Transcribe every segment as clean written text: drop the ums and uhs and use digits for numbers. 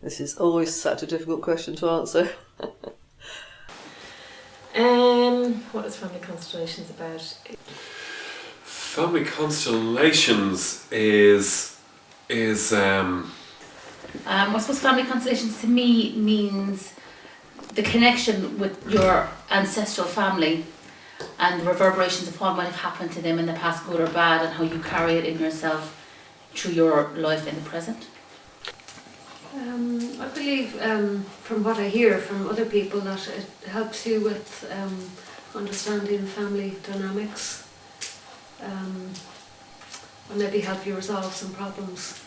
This is always such a difficult question to answer. What is Family Constellations about? Family Constellations is I suppose Family Constellations to me means the connection with your ancestral family and the reverberations of what might have happened to them in the past, good or bad, and how you carry it in yourself through your life in the present. I believe from what I hear from other people that it helps you with understanding family dynamics and maybe help you resolve some problems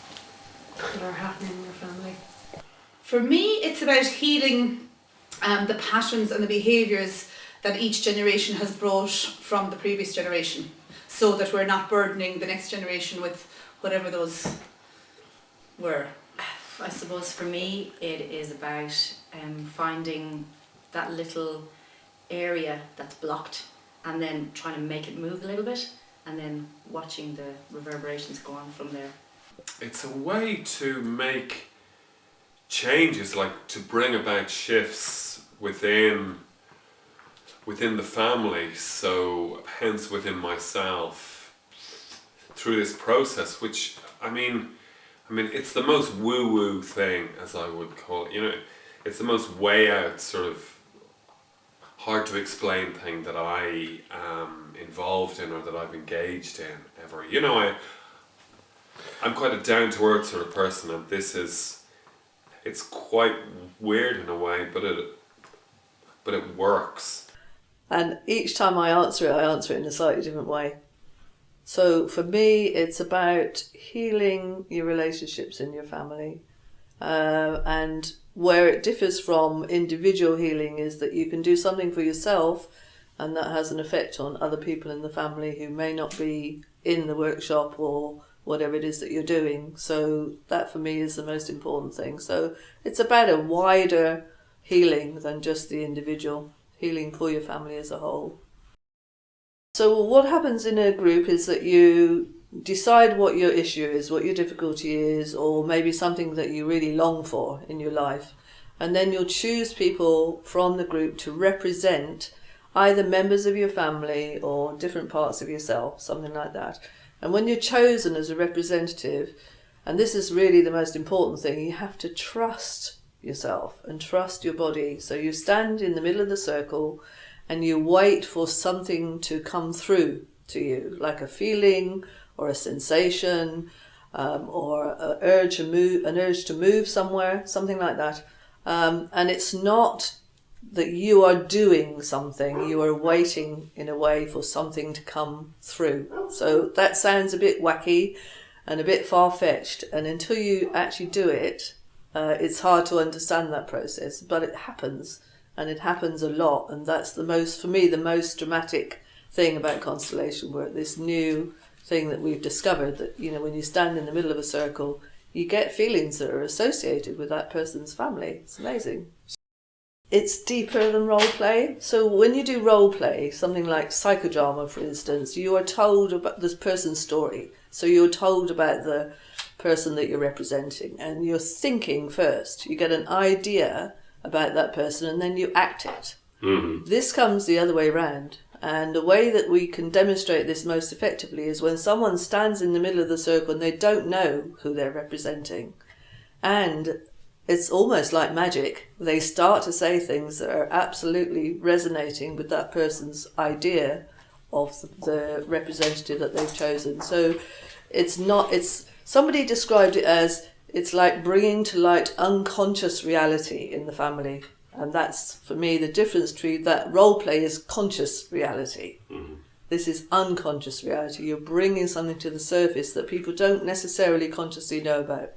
that are happening in your family. For me, it's about healing the patterns and the behaviours that each generation has brought from the previous generation, so that we're not burdening the next generation with whatever those were. I suppose for me it is about finding that little area that's blocked and then trying to make it move a little bit and then watching the reverberations go on from there. it's a way to make changes, like to bring about shifts within the family, so hence within myself through this process, which I mean it's the most woo-woo thing, as I would call it, you know, it's the most way out sort of hard to explain thing that I am involved in or that I've engaged in ever. You know, I'm quite a down-to-earth sort of person, and it's quite weird in a way, but it works. And each time I answer it in a slightly different way. So for me, it's about healing your relationships in your family. And where it differs from individual healing is that you can do something for yourself and that has an effect on other people in the family who may not be in the workshop or whatever it is that you're doing. So that for me is the most important thing. So it's about a wider healing than just the individual, healing for your family as a whole. So what happens in a group is that you decide what your issue is, what your difficulty is, or maybe something that you really long for in your life. And then you'll choose people from the group to represent either members of your family or different parts of yourself, something like that. And when you're chosen as a representative, and this is really the most important thing, you have to trust yourself and trust your body. So you stand in the middle of the circle and you wait for something to come through to you, like a feeling or a sensation, or an urge to move somewhere, something like that. And it's not that you are doing something, you are waiting in a way for something to come through. So that sounds a bit wacky and a bit far-fetched, and until you actually do it, it's hard to understand that process, but it happens, and it happens a lot, and that's for me, the most dramatic thing about constellation work, this new thing that we've discovered, that, you know, when you stand in the middle of a circle, you get feelings that are associated with that person's family. It's amazing. It's deeper than role play. So when you do role play, something like psychodrama, for instance, you are told about this person's story. So you're told about the person that you're representing, and you're thinking first. You get an idea about that person and then you act it. Mm-hmm. This comes the other way around. And the way that we can demonstrate this most effectively is when someone stands in the middle of the circle and they don't know who they're representing. And it's almost like magic. They start to say things that are absolutely resonating with that person's idea of the representative that they've chosen. So somebody described it as, it's like bringing to light unconscious reality in the family. And that's, for me, the difference between that role play is conscious reality. Mm-hmm. This is unconscious reality. You're bringing something to the surface that people don't necessarily consciously know about.